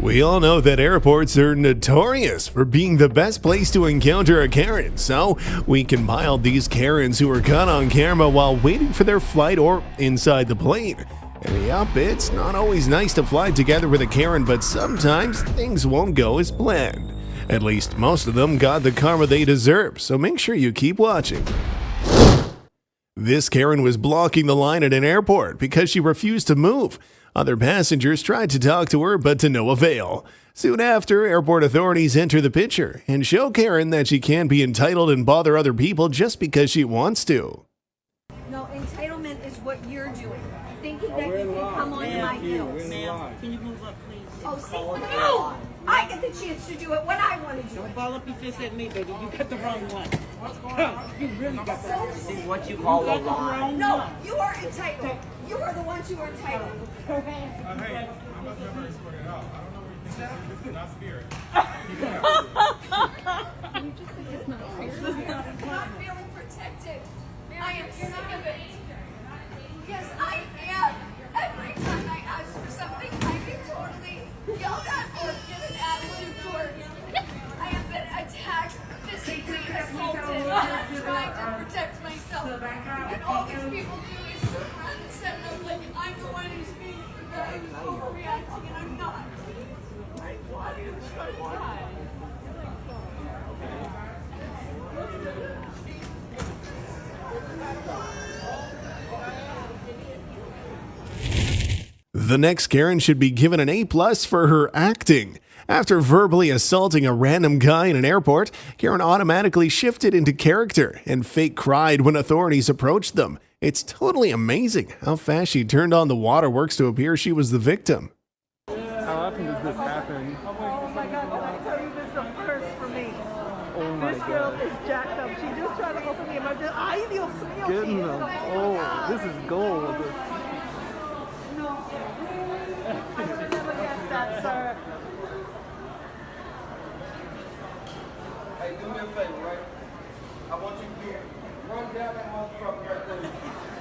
We all know that airports are notorious for being the best place to encounter a Karen, so we compiled these Karens who were caught on camera while waiting for their flight or inside the plane. And yup, it's not always nice to fly together with a Karen, but sometimes things won't go as planned. At least most of them got the karma they deserve, so make sure you keep watching. This Karen was blocking the line at an airport because she refused to move. Other passengers tried to talk to her, but to no avail. Soon after, airport authorities enter the picture and show Karen that she can't be entitled and bother other people just because she wants to. No, entitlement is what you're doing. Thinking that you can come onto my heels. Can you move up, please? Oh, see, no! I get the chance to do it when I want to do Don't it. ball up your fist at me, baby. You got the wrong one. You really got the wrong one. See what you call a lie. No, you are entitled. You are the ones who are entitled. Hey, I'm not never escorted out. I don't know what this is not spirit. I'm not feeling protected. I am sick of it. Yes, I am. Every time I ask for something, I get totally yelled at or get an attitude toward. I have been attacked, physically assaulted. I'm trying to protect myself. And all these people do is turn around and set up like I'm the one who's being overreacting, and I'm not. The next Karen should be given an A+ for her acting. After verbally assaulting a random guy in an airport, Karen automatically shifted into character and fake cried when authorities approached them. It's totally amazing how fast she turned on the waterworks to appear she was the victim. How often does this happen? Oh my God, when I tell you this is a first for me. Oh my This girl God. is jacked up. She just tried to open me and I just, ay Dios mío. Getting them. Oh, this is gold. No. I would never guess that, sir. Hey, do me a favor, right? I want you to run down that motherfucker right there. You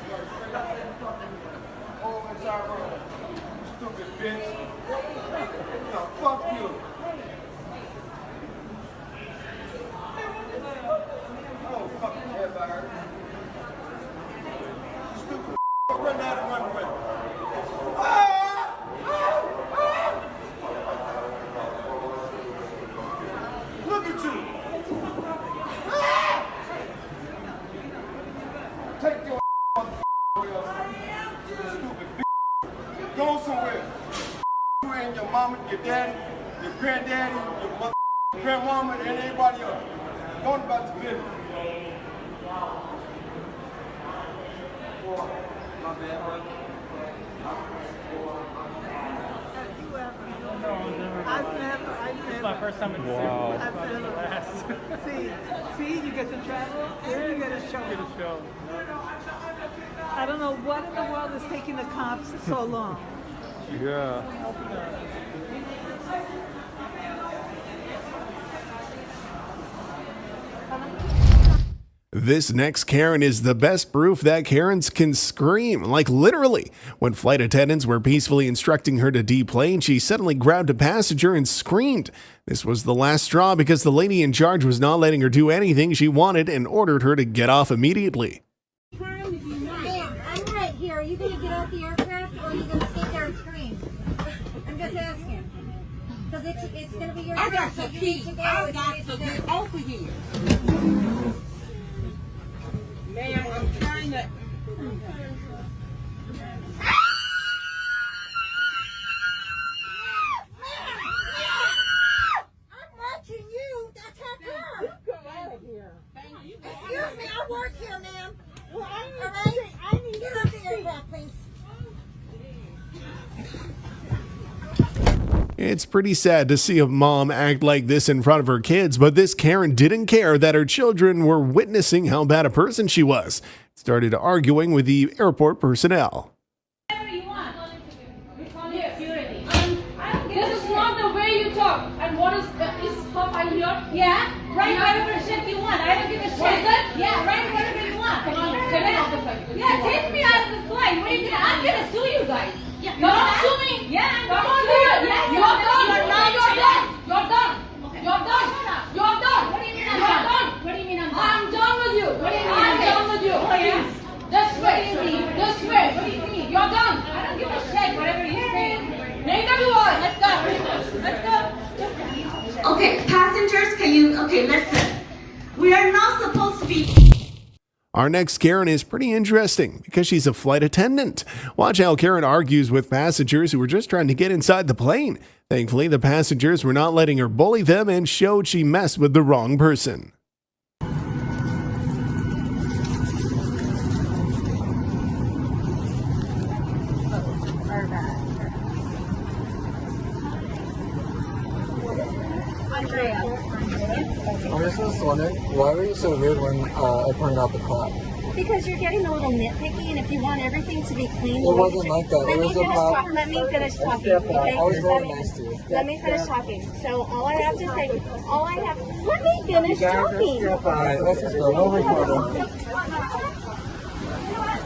gotta straight out that fucking whole entire road. You stupid bitch. No, fuck you. I don't fucking care about her. You stupid run down and run away. Look at you. Take your stupid bitch. Go somewhere. You and your mama, your daddy, your granddaddy, your mother, grandmama, and everybody else. Going about your business. My bad, brother. I've never. This is my first time in the Wow. city. I've never. See, you get to travel and you get a show. Get a show. I don't know what in the world is taking the cops so long. Yeah. This next Karen is the best proof that Karens can scream, like literally. When flight attendants were peacefully instructing her to deplane, she suddenly grabbed a passenger and screamed. This was the last straw because the lady in charge was not letting her do anything she wanted and ordered her to get off immediately. Ma'am, I'm right here. Are you going to get off the aircraft or are you going to sit there and scream? I'm just asking. Because it's going to be your turn. I got so the you key. need to go. I You got need to to get go. off of here. Ma'am, I'm trying to. I'm watching you. Attack her. Get out of here. Excuse me. I work here, ma'am. Well, All right? I need Get off the aircraft, please. It's pretty sad to see a mom act like this in front of her kids, but this Karen didn't care that her children were witnessing how bad a person she was. Started arguing with the airport personnel. Whatever you want. We call it security. This is not the way you talk. And what is how I hear? Yeah. Write whatever shit you want. I don't give a shit. What is it? Yeah. Write whatever you want. Come on. Get me out of the flight. Yeah. Take me out of the flight. What are you gonna? I'm gonna sue you guys. Yeah. Don't sue me. Yeah. Come on, do it. Yeah. You're not Let's go. Okay, passengers, okay, listen. We are not supposed to be. Our next Karen is pretty interesting because she's a flight attendant. Watch how Karen argues with passengers who were just trying to get inside the plane. Thankfully, the passengers were not letting her bully them and showed she messed with the wrong person. I'm just wondering, why were you so weird when I pointed out the clock? Because you're getting a little nitpicky, and if you want everything to be clean, It wasn't like that. It was a clock. Let me finish talking. Okay? I was very nice to you. Let me finish talking. So all I have to say, let me finish talking. Alright, let's just go. No recording.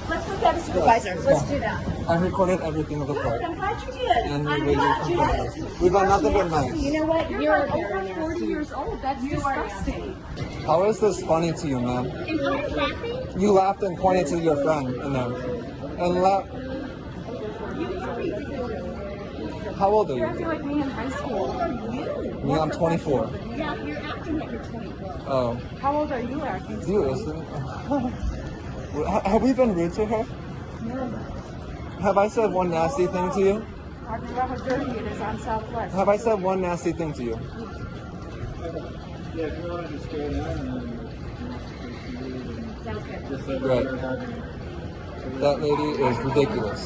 Let's look at a supervisor. Let's do that. I recorded everything of the flight. I'm glad you did. And I'm we glad you did. We've got nothing but nice. You know what? You're over 40 years old. That's disgusting. How is this funny to you, man? And I'm laughing? You laughed and pointed to your friend and them. And laughed. How old are you? You're acting like me in high school. How old are you? Me, I'm 24. Yeah, you're acting like you're 24. Oh. How old are you acting? Do you listen? Have we been rude to her? No. Have I said one nasty thing to you? Talking about how dirty it is on Southwest. Have I said one nasty thing to you? Yeah, if you wanted to scare them, Right. That lady is ridiculous.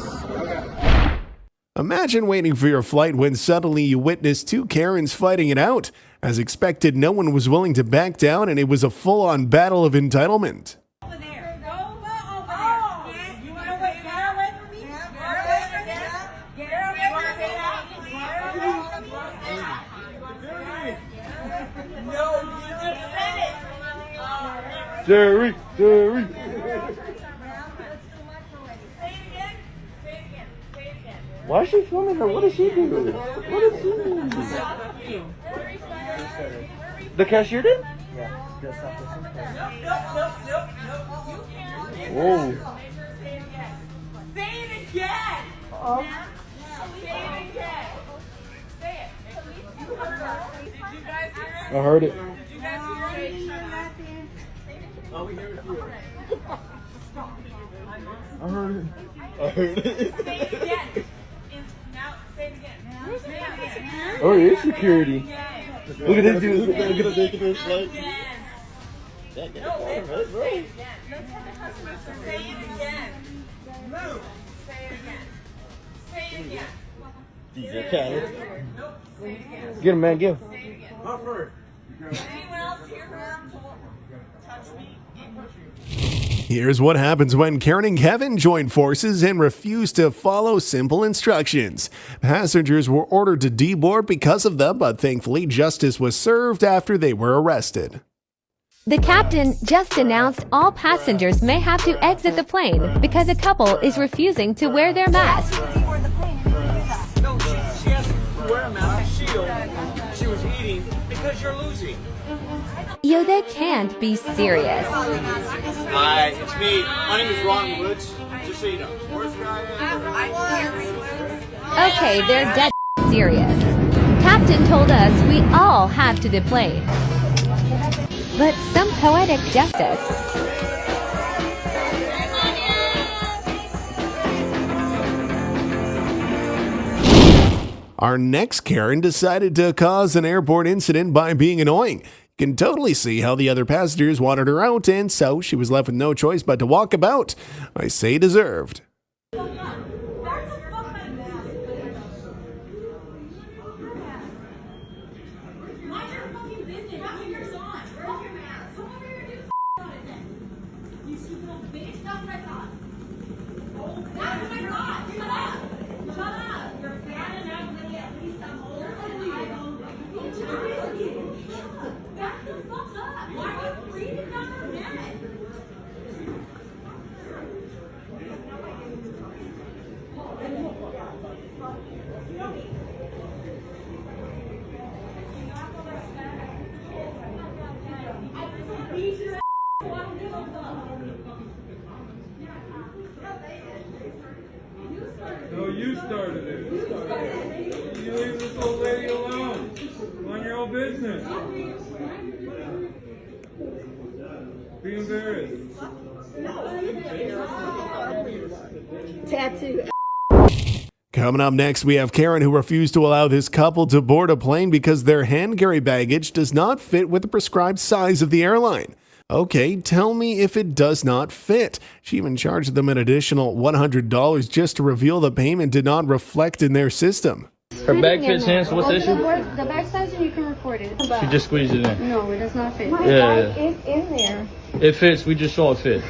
Imagine waiting for your flight when suddenly you witness two Karens fighting it out. As expected, no one was willing to back down, and it was a full-on battle of entitlement. Jerry. Why is she filming her? What does she do? What does she do? The cashier did? Yeah. Whoa. Say it again. Say it again. Say it. Did you guys hear it? I heard it. Did you guys hear it? oh, we hear it too. I heard it. Say it again. Now, say it again. Say it again. Oh, it is security. Look at this dude. Look at this. Say it again. Say it again. Say it again. Move. Say it again. Say it again. DJ Khaled. Nope. Say it again. Get him, man. Get him. Say it again. Not first. Anyone else hear her touch me? Here's what happens when Karen and Kevin join forces and refuse to follow simple instructions. Passengers were ordered to deboard because of them, but thankfully justice was served after they were arrested. The captain just announced all passengers may have to exit the plane because a couple is refusing to wear their mask. No, she has to wear a mask to shield. She was eating because you're losing. Yo, they can't be serious. Hi, it's me. My name is Ron Woods. Just so you know. Worst guy ever. Okay, they're dead serious. Captain told us we all have to deplane. But some poetic justice. Our next Karen decided to cause an airborne incident by being annoying. You can totally see how the other passengers wanted her out, and so she was left with no choice but to walk about. I say deserved. No, you started it. You leave this old lady alone. business. Be embarrassed. Tattoo. Coming up next, we have Karen, who refused to allow this couple to board a plane because their hand carry baggage does not fit with the prescribed size of the airline. Okay, tell me if it does not fit. She even charged them an additional $100 just to reveal the payment did not reflect in their system. Her bag fits in, so what's the issue? The bag size and you can report it. She just squeezed it in. No, it does not fit. Yeah. It's in there. It fits, we just saw it fit.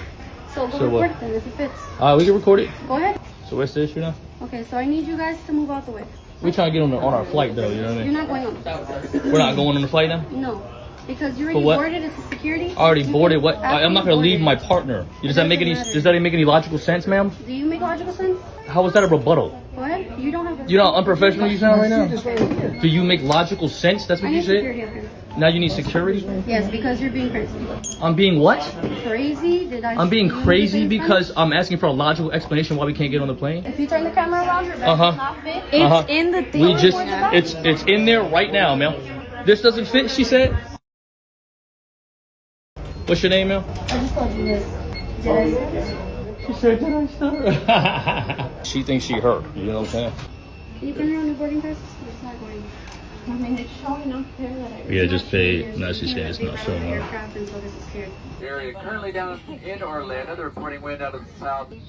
So go So what? record it then if it fits. We can record it. Go ahead. So what's the issue now? Okay, so I need you guys to move out the way. We trying to get on our flight though, you know what I You're mean? not going on the flight. We're not going on the flight now? No. Because you For already what? boarded, it's a security. I already boarded what? I'm not gonna leave my partner. Does that make any logical sense, ma'am? Do you make logical sense? How is that a rebuttal? Go ahead. You don't have You know how unprofessional you sound right now? Do you make logical sense? That's what I you need security said? up here. Now you need security? Yes, because you're being crazy. I'm being what? Crazy? Did I? I'm being see you crazy anything because funny? I'm asking for a logical explanation why we can't get on the plane. If you turn the camera around, your bag Uh-huh. does not fit. Uh-huh. It's in the thing. We just, it's in there right now, ma'am. This doesn't fit, she said. What's your name, ma'am? I just told you this. Did I say this? She said, did I start? She thinks she hurt, you know what I'm saying? Can you turn around the boarding passes? It's not going. I mean, it's showing up there that I. Yeah, just pay. No, she's saying it's not showing up. Aircraft, and so this is scared. Area currently down in Orlando. They're reporting wind out of the south. They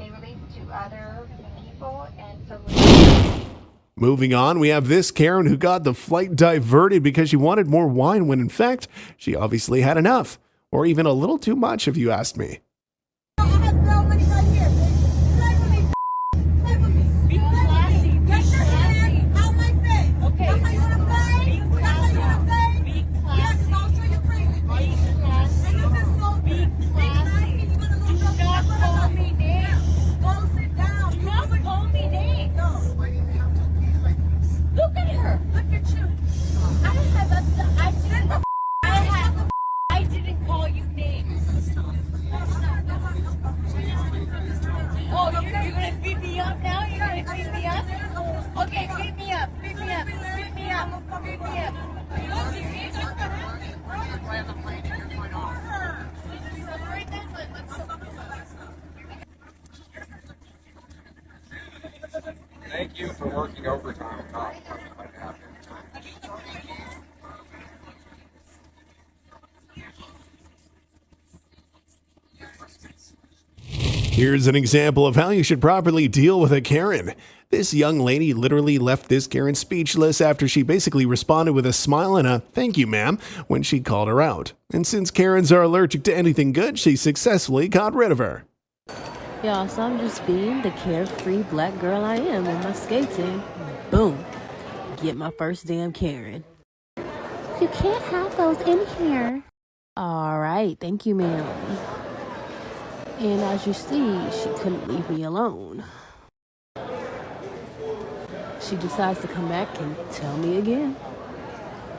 relate to other people and so. Moving on, we have this Karen who got the flight diverted because she wanted more wine when in fact, she obviously had enough. Or even a little too much if you asked me. Thank you for working overtime. Here's an example of how you should properly deal with a Karen. This young lady literally left this Karen speechless after she basically responded with a smile and a "thank you, ma'am" when she called her out. And since Karens are allergic to anything good, she successfully got rid of her. Y'all, so I'm just being the carefree black girl I am in my skating. Boom. Get my first damn Karen. You can't have those in here. All right, thank you, ma'am. And as you see, she couldn't leave me alone. She decides to come back and tell me again.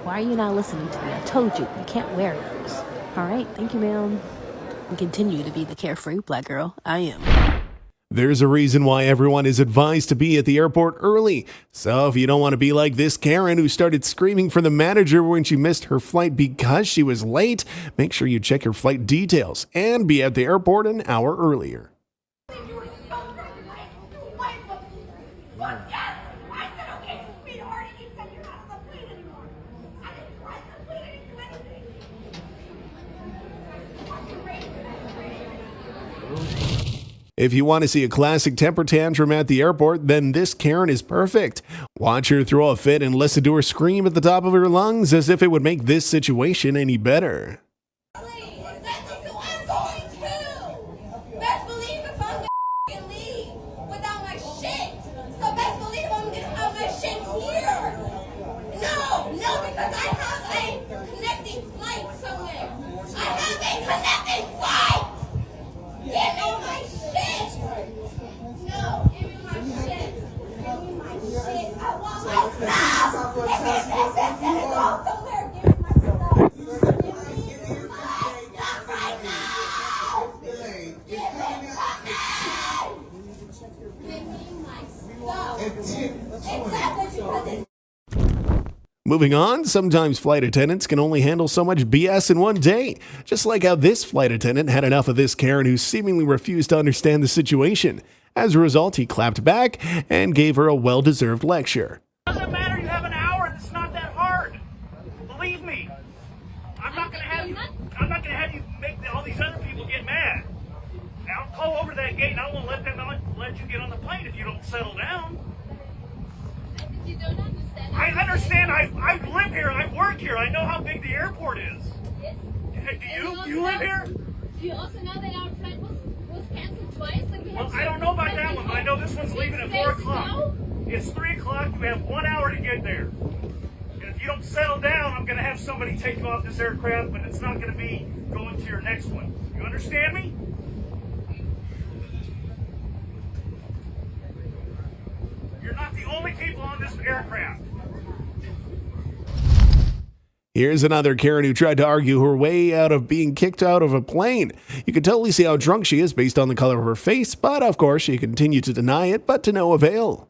Why are you not listening to me? I told you, you can't wear those. All right, thank you, ma'am. And continue to be the carefree black girl I am. There's a reason why everyone is advised to be at the airport early. So if you don't want to be like this Karen who started screaming for the manager when she missed her flight because she was late, make sure you check your flight details and be at the airport an hour earlier. If you want to see a classic temper tantrum at the airport, then this Karen is perfect. Watch her throw a fit and listen to her scream at the top of her lungs as if it would make this situation any better. Moving on, sometimes flight attendants can only handle so much BS in one day, just like how this flight attendant had enough of this Karen who seemingly refused to understand the situation. As a result, he clapped back and gave her a well-deserved lecture. Doesn't matter, you have an hour, it's not that hard. Believe me. I'm not gonna have you make all these other people get mad. Now pull over that gate and I won't let you get on the plane if you don't settle down. You don't understand. I understand. I live here. I work here. I know how big the airport is. Yes. Do you live here? Do you also know that our flight was canceled twice? Like we Well, I don't know about that one, but I know this one's leaving at 4 o'clock. It's 3 o'clock. You have 1 hour to get there. And if you don't settle down, I'm going to have somebody take you off this aircraft, but it's not going to be going to your next one. You understand me? You're not the only people on this aircraft. Here's another Karen who tried to argue her way out of being kicked out of a plane. You can totally see how drunk she is based on the color of her face, but of course she continued to deny it, but to no avail.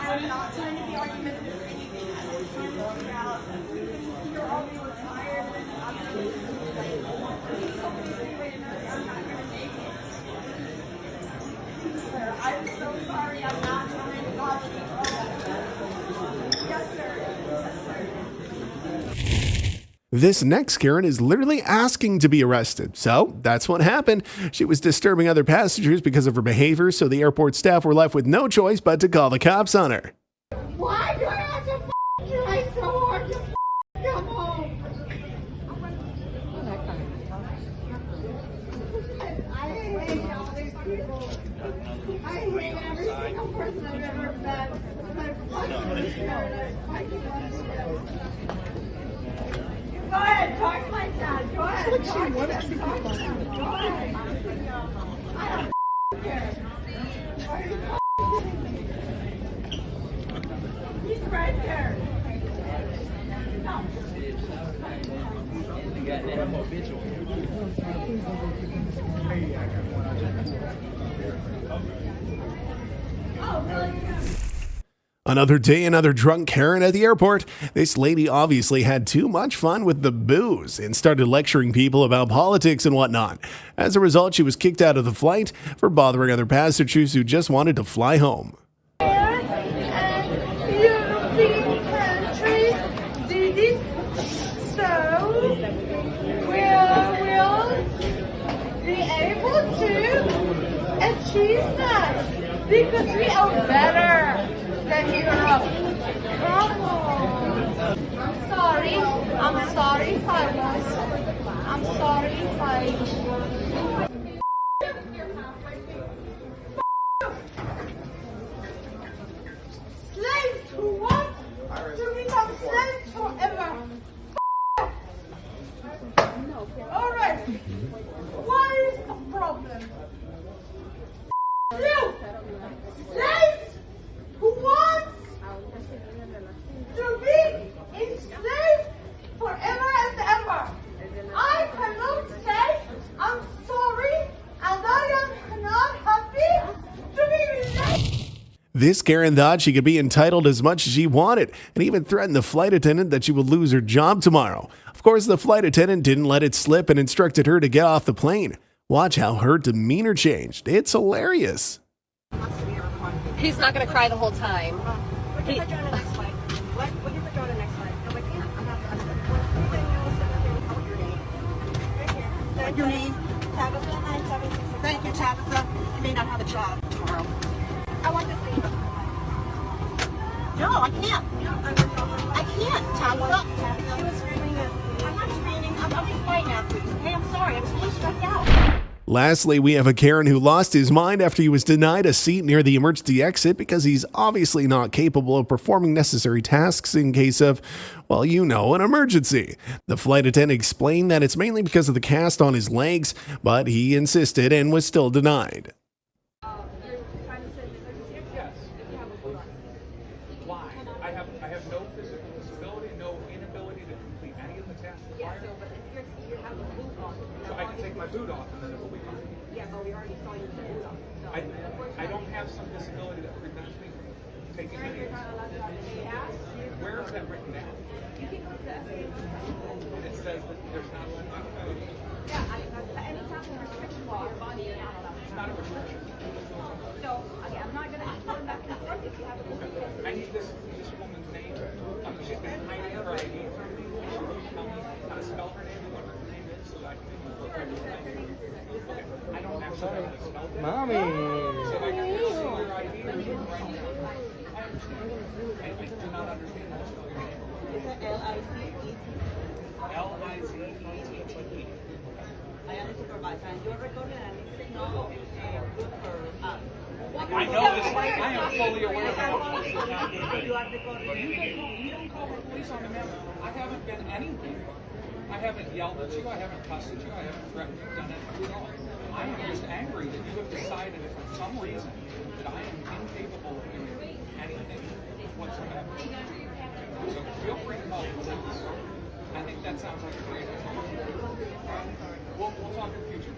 I'm not trying to be argumentative with anything. I'm just trying to figure out you're all retired and I'm not going to make it. Sir, I'm so sorry. I'm not trying to bother you. Yes, sir. Yes, sir. This next Karen is literally asking to be arrested. So that's what happened. She was disturbing other passengers because of her behavior, so the airport staff were left with no choice but to call the cops on her. Why do I have to try so hard to come home? I hate all these people. I hate every single person I've ever met. Go ahead, talk like that. Go ahead. Talk like that. Go ahead. I don't care. He's right there. No. Oh, really? Another day, another drunk Karen at the airport. This lady obviously had too much fun with the booze and started lecturing people about politics and whatnot. As a result, she was kicked out of the flight for bothering other passengers who just wanted to fly home. European countries did it, so we'll be able to achieve that because we are better than Europe. Come on. I'm sorry if I was. I'm sorry if I... Slaves who want to become slaves forever. Alright. What is the problem? You! Slaves who want to be enslaved forever and ever. I cannot say I'm sorry and I am not happy to be related. This Karen thought she could be entitled as much as she wanted and even threatened the flight attendant that she would lose her job tomorrow. Of course, the flight attendant didn't let it slip and instructed her to get off the plane. Watch how her demeanor changed. It's hilarious. He's not going to cry the whole time. We can put you on the next flight. What? We can put you on the next flight. No, we can't. I'm not. Your name? Tabitha 976. Thank you, Tabitha. You may not have a job tomorrow. I want this thing. No, I can't. I can't, Tabitha. She was screaming. I'm not screaming. I'm just fighting after you. Hey, I'm sorry. I was really stressed out. Lastly, we have a Karen who lost his mind after he was denied a seat near the emergency exit because he's obviously not capable of performing necessary tasks in case of, well, you know, an emergency. The flight attendant explained that it's mainly because of the cast on his legs, but he insisted and was still denied. Why? I have no physical disability, no inability to complete any of the tasks required. So I can take my boot off and then it will be fine. Yeah, but we already saw you with the boot off. I don't have some disability that prevents me from taking any of this. Where is that written down? It says that there's not a liability. Yeah, anytime there's restriction law, your body is It's not a restriction. So, again, I'm not going to go back and forth if you have a I need this woman's name. She's been hiding her ID from me. Tell me how to spell her name, what her name is, so that I can look her name. Okay, I don't actually know how to spell it. Mommy. So I can see your ID right now. I do not understand how to spell your name. Is it L-I-Z-E-T? L-I-Z-E-T-T-E. I am the supervisor, and you're recording and it's not good for us. I know this. I am fully aware of that. You are recording. You don't call the police on me, ma'am. I haven't been anything. I haven't yelled at you. I haven't cussed at you. I haven't threatened you, done anything at all. I am just angry that you have decided that for some reason that I am incapable of doing anything whatsoever. So feel free to call the police. I think that sounds like a great idea. We'll talk in the future.